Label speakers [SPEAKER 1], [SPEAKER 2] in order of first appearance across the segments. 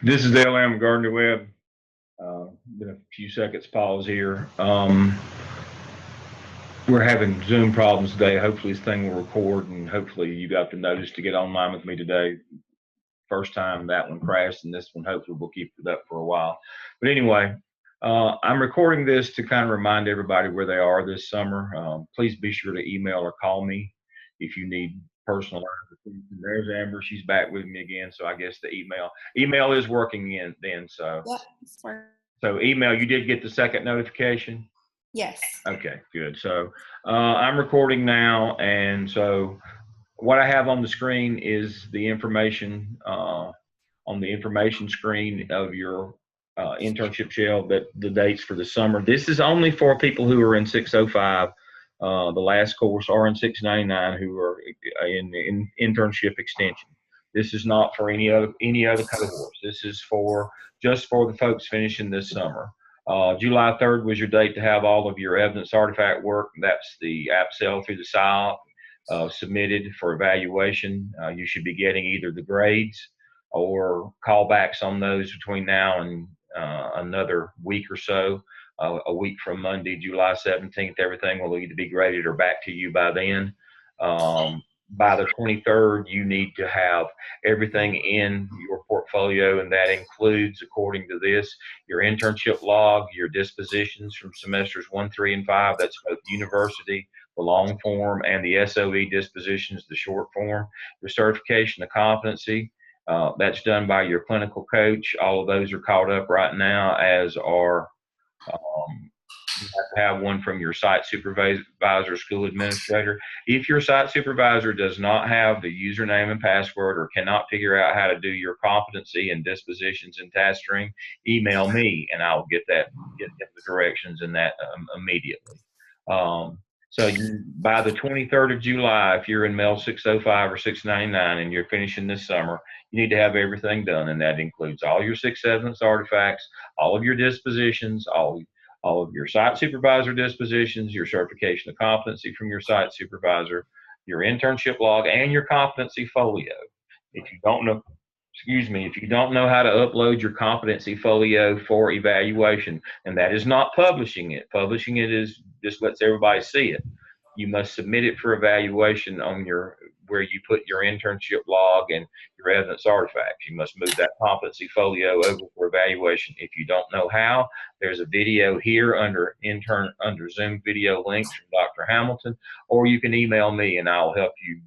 [SPEAKER 1] This is LM Gardner Webb. Been a few seconds pause here. We're having Zoom problems today. Hopefully this thing will record, and hopefully you got the notice to get online with me today. First time that one crashed, and this one hopefully we'll keep it up for a while. But anyway, I'm recording this to kind of remind everybody where they are this summer. Please be sure to email or call me if you need personal assistance. There's Amber. She's back with me again. So I guess the email is working in then. So
[SPEAKER 2] yeah, it's working.
[SPEAKER 1] So email, you did get the second notification?
[SPEAKER 2] Yes.
[SPEAKER 1] Okay, good. So I'm recording now, and so what I have on the screen is the information on the information screen of your internship shell, that the dates for the summer. This is only for people who are in 605, the last course, or in 699 who are in internship extension. This is not for any other cohorts. This is for just for the folks finishing this summer. July 3rd was your date to have all of your evidence artifact work. That's the app sale through the SILE submitted for evaluation. You should be getting either the grades or callbacks on those between now and another week or so. A week from Monday, July 17th, everything will either be graded or back to you by then. By the 23rd, you need to have everything in your portfolio, and that includes, according to this, your internship log, your dispositions from semesters 1, 3, and 5. That's both university, the long form, and the SOE dispositions, the short form. Your certification of competency, that's done by your clinical coach. All of those are caught up right now, as are you have to have one from your site supervisor, school administrator. If your site supervisor does not have the username and password, or cannot figure out how to do your competency and dispositions and task stream, email me and I'll get the directions in that immediately. So by the 23rd of July, if you're in MELS 605 or 699 and you're finishing this summer, you need to have everything done, and that includes all your 6 evidence artifacts, all of your dispositions, all of your site supervisor dispositions, your certification of competency from your site supervisor, your internship log, and your competency folio. If you don't know, if you don't know how to upload your competency folio for evaluation, and that is not publishing it. Publishing it is just lets everybody see it. You must submit it for evaluation on where you put your internship log and your evidence artifacts. You must move that competency folio over for evaluation. If you don't know how, there's a video here under Zoom video links from Dr. Hamilton, or you can email me and I'll help you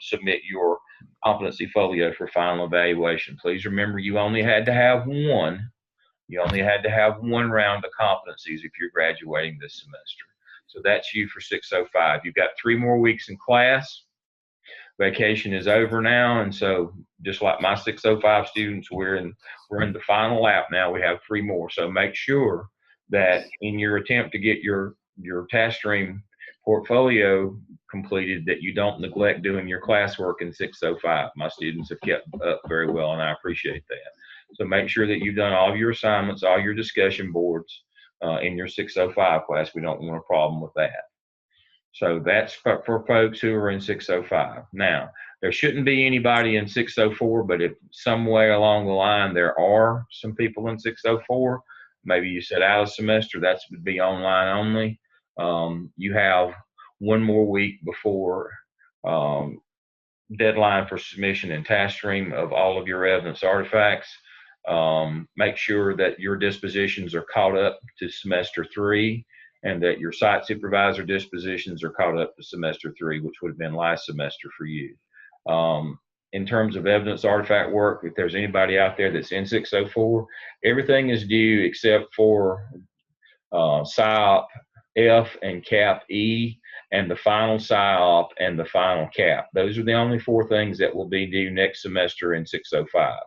[SPEAKER 1] submit your competency folio for final evaluation. Please remember, you only had to have one. You only had to have one round of competencies if you're graduating this semester. So that's you for 605. You've got 3 more weeks in class. Vacation is over now, and so just like my 605 students, we're in the final lap now. We have 3 more. So make sure that in your attempt to get your task stream portfolio completed, that you don't neglect doing your classwork in 605. My students have kept up very well, and I appreciate that. So make sure that you've done all of your assignments, all your discussion boards in your 605 class. We don't want a problem with that. So that's for folks who are in 605. Now, there shouldn't be anybody in 604, but if some way along the line there are some people in 604, maybe you set out a semester, that would be online only. You have 1 more week before deadline for submission and task stream of all of your evidence artifacts. Make sure that your dispositions are caught up to semester 3, and that your site supervisor dispositions are caught up to semester 3, which would have been last semester for you. in terms of evidence artifact work, if there's anybody out there that's in 604, everything is due except for PSYOP F and CAP E, and the final PSYOP and the final CAP. Those are the only 4 things that will be due next semester in 605.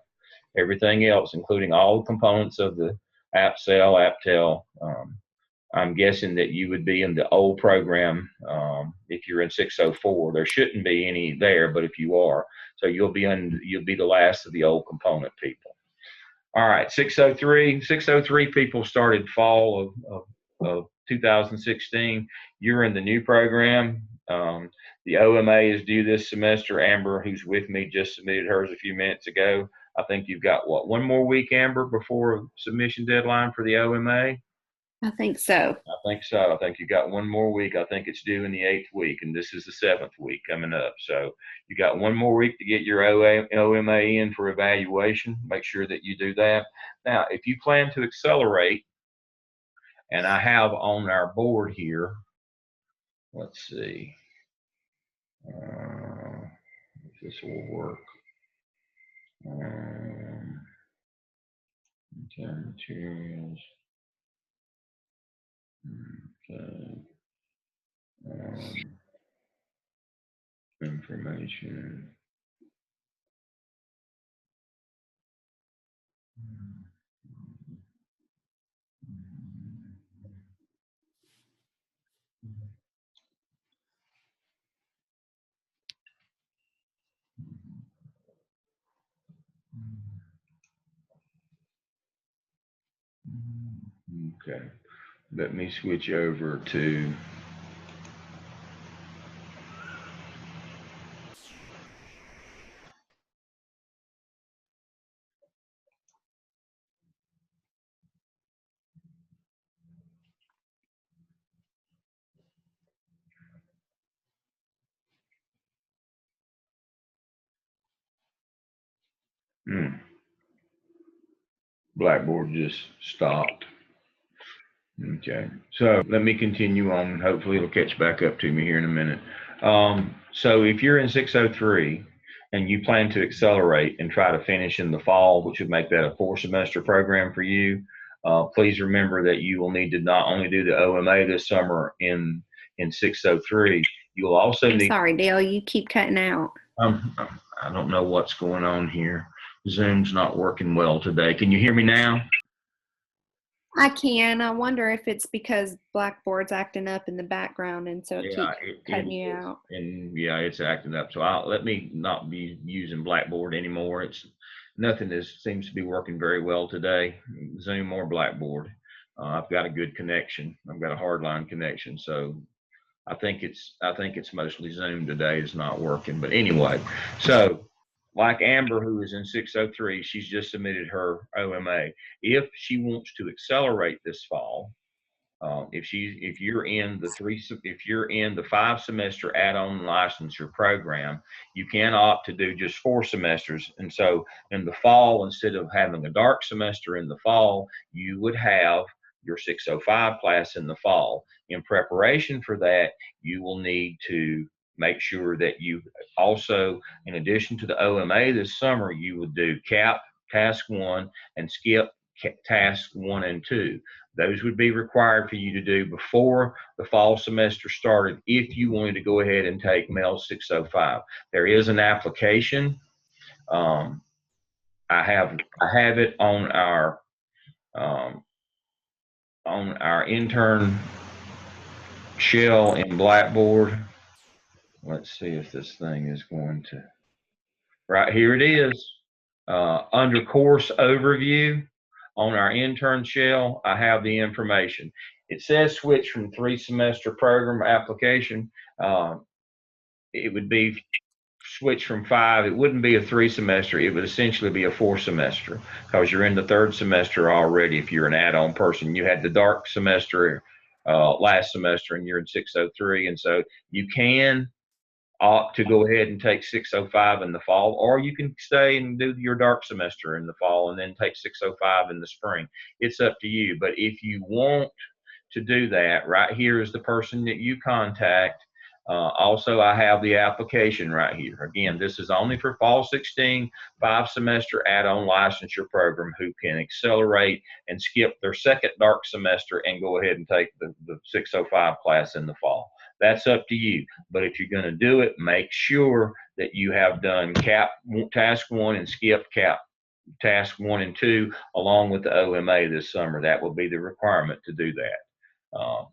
[SPEAKER 1] Everything else, including all the components of the AppSell, AppTel, I'm guessing that you would be in the old program if you're in 604. There shouldn't be any there, but if you are, so you'll be the last of the old component people. All right, 603 people started fall of 2016. You're in the new program. The OMA is due this semester. Amber, who's with me, just submitted hers a few minutes ago. I think you've got, what, 1 more week, Amber, before submission deadline for the OMA?
[SPEAKER 2] I think so.
[SPEAKER 1] I think so. I think you got 1 more week. I think it's due in the 8th week, and this is the 7th week coming up. So you got 1 more week to get your OMA in for evaluation. Make sure that you do that. Now, if you plan to accelerate, and I have on our board here, let's see if this will work. Materials. Okay. Information. Okay, let me switch over to Blackboard just stopped. Okay, so let me continue on. Hopefully it'll catch back up to me here in a minute. So if you're in 603 and you plan to accelerate and try to finish in the fall, which would make that a 4-semester program for you, please remember that you will need to not only do the OMA this summer in 603, you'll also need.
[SPEAKER 2] Sorry, Dale, you keep cutting out.
[SPEAKER 1] I don't know what's going on here. Zoom's not working well today. Can you hear me now?
[SPEAKER 2] I can. I wonder if it's because Blackboard's acting up in the background, and so it keeps cutting you out.
[SPEAKER 1] And yeah, it's acting up. So let me not be using Blackboard anymore. It's nothing that seems to be working very well today, Zoom or Blackboard. I've got a good connection. I've got a hardline connection, so I think it's mostly Zoom today is not working. But anyway, so like Amber, who is in 603, she's just submitted her OMA. If she wants to accelerate this fall, if you're in the 5-semester add-on licensure program, you can opt to do just 4 semesters. And so in the fall, instead of having a dark semester in the fall, you would have your 605 class in the fall. In preparation for that, you will need to make sure that you also, in addition to the OMA this summer, you would do CAP Task 1 and skip Task 1 and 2. Those would be required for you to do before the fall semester started if you wanted to go ahead and take MELS 605. There is an application. I have it on our intern shell in Blackboard. Let's see if this thing is going to. Right here it is. Under course overview on our intern shell, I have the information. It says switch from 3-semester program application. It would be switch from 5. It wouldn't be a 3-semester. It would essentially be a 4-semester because you're in the 3rd semester already. If you're an add-on person, you had the dark semester last semester and you're in 603. And so you can opt to go ahead and take 605 in the fall, or you can stay and do your dark semester in the fall and then take 605 in the spring. It's up to you. But if you want to do that, right here is the person that you contact. Also, I have the application right here. Again, this is only for Fall 16 5-semester add-on licensure program who can accelerate and skip their second dark semester and go ahead and take the 605 class in the fall. That's up to you. But if you're going to do it, make sure that you have done CAP Task 1 and skipped CAP Task 1 and 2 along with the OMA this summer. That will be the requirement to do that.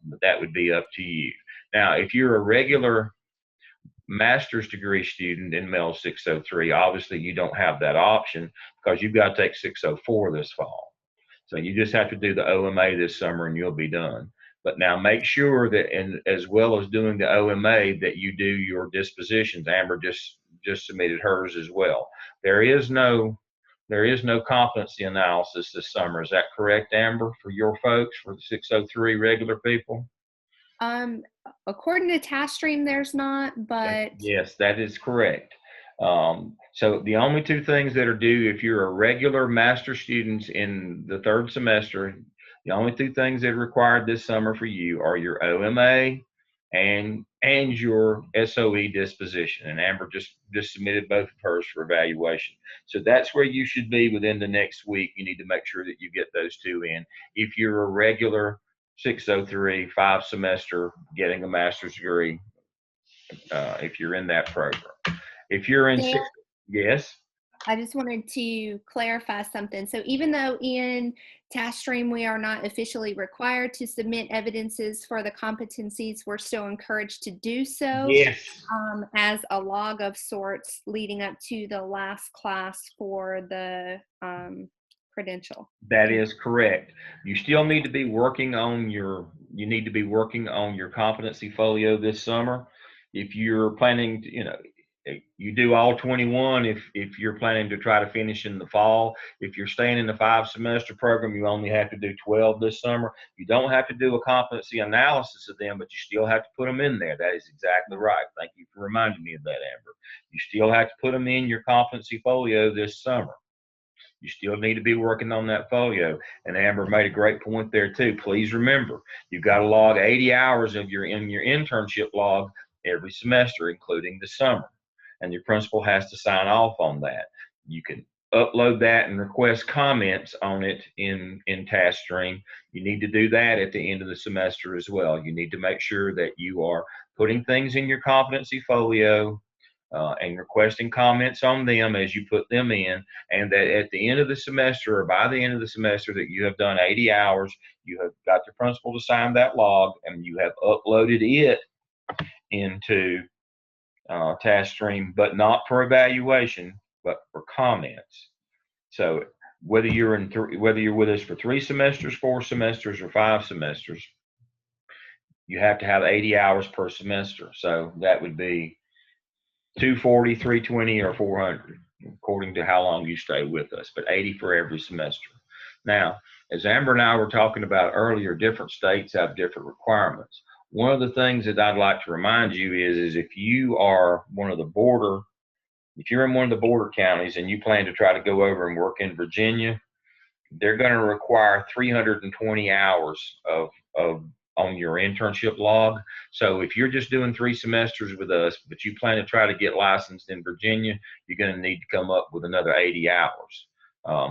[SPEAKER 1] But that would be up to you. Now, if you're a regular master's degree student in MELS 603, obviously you don't have that option because you've got to take 604 this fall. So you just have to do the OMA this summer and you'll be done. But now make sure that, and as well as doing the OMA, that you do your dispositions. Amber just submitted hers as well. There is no competency analysis this summer. Is that correct, Amber, for your folks, for the 603 regular people?
[SPEAKER 2] According to task stream, there's not, but
[SPEAKER 1] yes, that is correct. So the only two things that are due if you're a regular master student in the third semester, the only two things that are required this summer for you are your OMA and your SOE disposition. And Amber just submitted both of hers for evaluation. So that's where you should be within the next week. You need to make sure that you get those two in. If you're a regular 603 5-semester getting a master's degree, if you're in that program. If you're in yes.
[SPEAKER 2] I just wanted to clarify something. So even though in task stream we are not officially required to submit evidences for the competencies, we're still encouraged to do so.
[SPEAKER 1] Yes.
[SPEAKER 2] As a log of sorts leading up to the last class for the credential.
[SPEAKER 1] That is correct. You still need to be working on your competency folio this summer. If you're planning to, you do all 21 if you're planning to try to finish in the fall. If you're staying in the 5-semester program, you only have to do 12 this summer. You don't have to do a competency analysis of them, but you still have to put them in there. That is exactly right. Thank you for reminding me of that, Amber. You still have to put them in your competency folio this summer. You still need to be working on that folio. And Amber made a great point there too. Please remember, you've got to log 80 hours in your internship log every semester, including the summer. And your principal has to sign off on that. You can upload that and request comments on it in task stream. You need to do that at the end of the semester as well. You need to make sure that you are putting things in your competency folio and requesting comments on them as you put them in, and that at the end of the semester or by the end of the semester that you have done 80 hours, you have got the principal to sign that log and you have uploaded it into task stream, but not for evaluation, but for comments. So whether you're with us for 3 semesters, 4 semesters, or 5 semesters, you have to have 80 hours per semester. So that would be 240, 320, or 400, according to how long you stay with us, but 80 for every semester. Now, as Amber and I were talking about earlier, different states have different requirements. One of the things that I'd like to remind you is if you are if you're in one of the border counties and you plan to try to go over and work in Virginia, they're going to require 320 hours on your internship log. So if you're just doing 3 semesters with us, but you plan to try to get licensed in Virginia, you're going to need to come up with another 80 hours.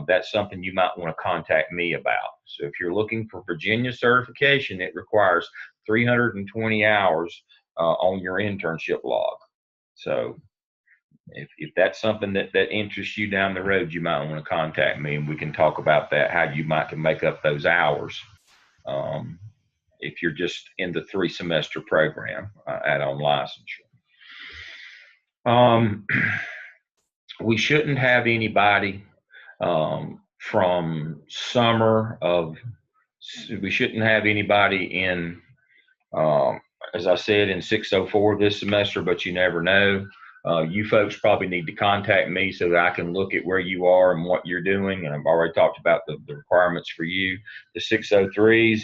[SPEAKER 1] That's something you might want to contact me about. So if you're looking for Virginia certification, it requires 320 hours on your internship log. So if that's something that interests you down the road, you might want to contact me and we can talk about that, how you might can make up those hours. If you're just in the 3-semester program, add-on licensure. We shouldn't have anybody from summer of, we shouldn't have anybody in, as I said, in 604 this semester, but you never know. You folks probably need to contact me so that I can look at where you are and what you're doing. And I've already talked about the requirements for you. The 603s,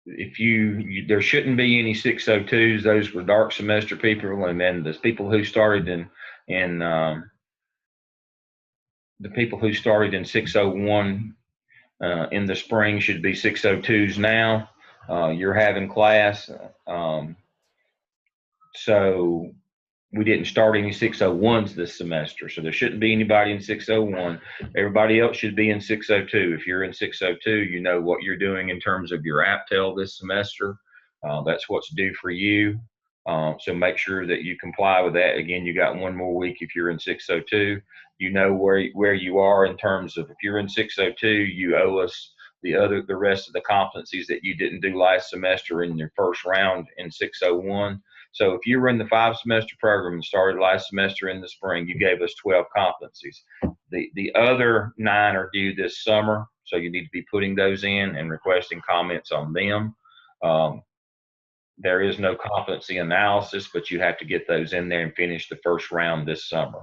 [SPEAKER 1] if there shouldn't be any 602s. Those were dark semester people, and then the people who started in the people who started in 601 in the spring should be 602s now. You're having class. So we didn't start any 601s this semester, so there shouldn't be anybody in 601. Everybody else should be in 602. If you're in 602, you know what you're doing in terms of your APTEL this semester. That's what's due for you. So make sure that you comply with that. Again, you got one more week if you're in 602. You know where you are in terms of if you're in 602, you owe us the rest of the competencies that you didn't do last semester in your first round in 601. So if you were in the 5-semester program and started last semester in the spring, you gave us 12 competencies. The other 9 are due this summer, so you need to be putting those in and requesting comments on them. There is no competency analysis, but you have to get those in there and finish the first round this summer.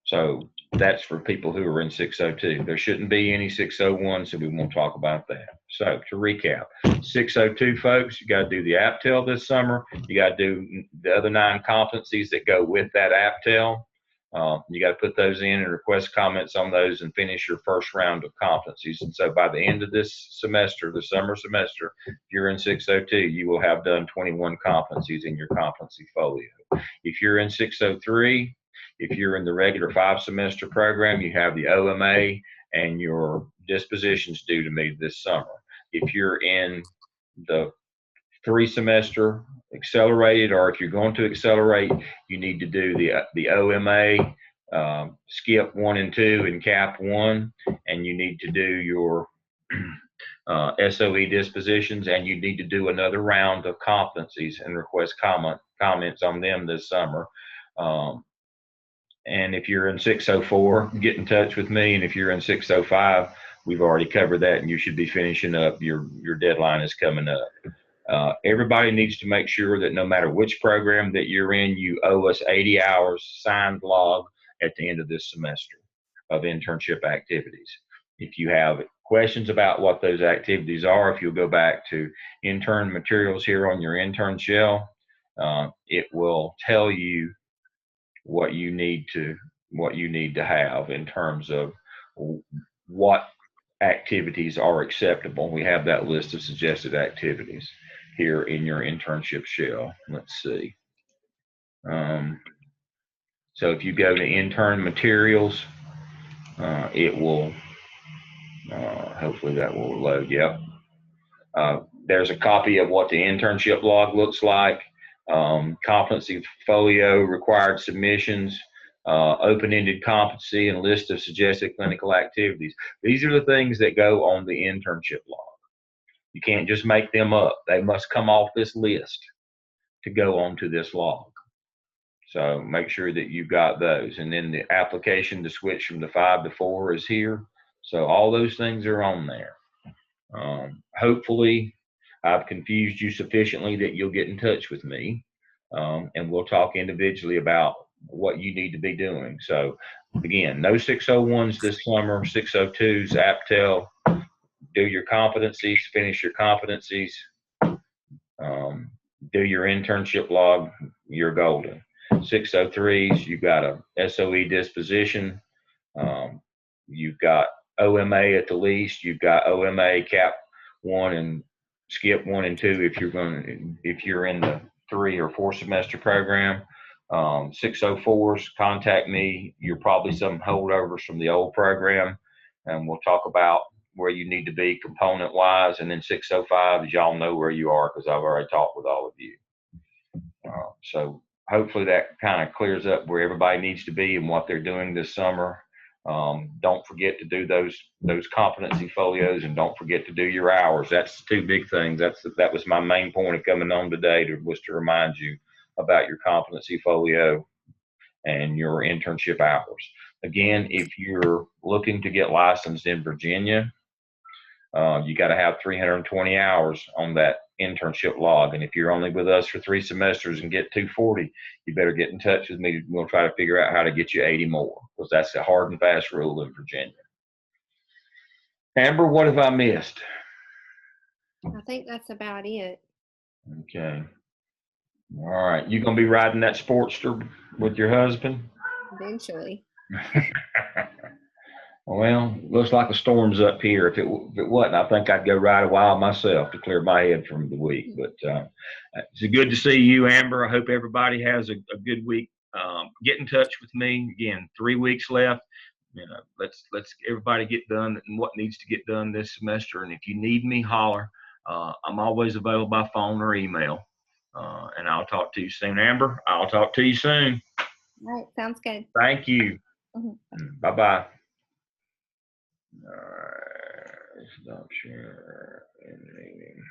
[SPEAKER 1] So that's for people who are in 602. There shouldn't be any 601, so we won't talk about that. So to recap, 602 folks, you got to do the APTEL this summer. You got to do the other 9 competencies that go with that APTEL. You got to put those in and request comments on those and finish your first round of competencies. And so by the end of this semester, the summer semester, if you're in 602, you will have done 21 competencies in your competency folio. If you're in 603, if you're in the regular 5-semester program, you have the OMA and your dispositions due to me this summer. If you're in the 3-semester accelerated, or if you're going to accelerate, you need to do the OMA, skip 1 and 2 and cap 1, and you need to do your SOE dispositions, and you need to do another round of competencies and request comments on them this summer. And if you're in 604, get in touch with me. And if you're in 605, we've already covered that, and you should be finishing up. Your deadline is coming up. Everybody needs to make sure that no matter which program that you're in, you owe us 80 hours signed log at the end of this semester of internship activities. If you have questions about what those activities are, if you'll go back to intern materials here on your intern shell, it will tell you what you need to have in terms of what activities are acceptable. We have that list of suggested activities here in your internship shell. Let's see. So if you go to intern materials, it will, hopefully that will load. Yep. There's a copy of what the internship log looks like, competency folio, required submissions, open-ended competency, and list of suggested clinical activities. These are the things that go on the internship log. You can't just make them up. They must come off this list to go onto this log. So make sure that you've got those. And then the application to switch from the 5 to 4 is here. So all those things are on there. Hopefully, I've confused you sufficiently that you'll get in touch with me, and we'll talk individually about what you need to be doing. So again, no 601s this summer, 602s, APTEL, do your competencies, finish your competencies, do your internship log, you're golden. 603s, you've got a SOE disposition, you've got OMA at the least, you've got OMA cap 1 and skip 1 and 2 if you're in the 3 or 4 semester program. 604s, contact me. You're probably some holdovers from the old program, and we'll talk about where you need to be component wise. And then 605s, y'all know where you are because I've already talked with all of you. So hopefully that kind of clears up where everybody needs to be and what they're doing this summer. Don't forget to do those competency folios, and don't forget to do your hours. That's the 2 big things. That was my main point of coming on today, was to remind you about your competency folio and your internship hours. Again, if you're looking to get licensed in Virginia, you got to have 320 hours on that internship log. And if you're only with us for 3 semesters and get 240, you better get in touch with me. We'll try to figure out how to get you 80 more, because that's a hard and fast rule in Virginia. Amber, what have I missed?
[SPEAKER 2] I think that's about it.
[SPEAKER 1] Okay. All right. You going to be riding that Sportster with your husband?
[SPEAKER 2] Eventually.
[SPEAKER 1] Well, looks like a storm's up here. If it wasn't, I think I'd go ride a while myself to clear my head from the week. But it's good to see you, Amber. I hope everybody has a good week. Get in touch with me again. 3 weeks left. You know, let's everybody get done and what needs to get done this semester. And if you need me, holler. I'm always available by phone or email. And I'll talk to you soon, Amber. I'll talk to you soon.
[SPEAKER 2] All right, sounds good.
[SPEAKER 1] Thank you.
[SPEAKER 2] Mhm.
[SPEAKER 1] Bye bye. All right. Stop share in meeting.